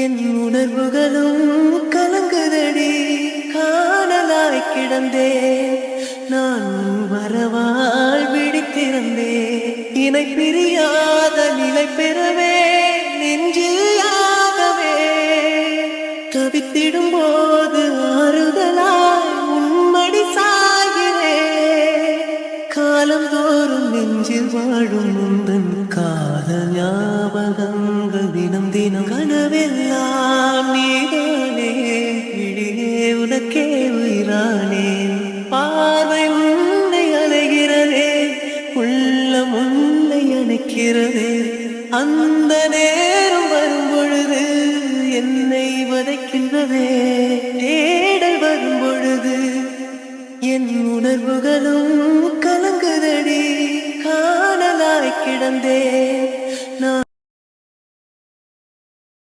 என் உணர்வுகளும் கலங்குதடி. காணலாய் கிடந்தேன் நான் வரவால் விழித்திருந்தேன். இணை பிரியாத நிலை பெறவே நெஞ்சியாகவே தவித்திடும் போது ஆறுதலாய் உன்மடி சாகிறேன். காலந்தோறும் நெஞ்சில் வாழும் முந்தன் காதல் ஞாபகங்கள் தினம் தினம் கனவெல்லாம் நீதானே. விழியே உனக்கே உயிரானே. பார்வை உன்னை அலைகிறதே, உள்ளம் உன்னை அணைக்கிறதே. அந்த நேரம் வரும் பொழுது என்னை வதைக்கின்றதே. தேடல் வரும் பொழுது என் உணர்வுகளும் கலங்குதடி. காணலாய் கிடந்தே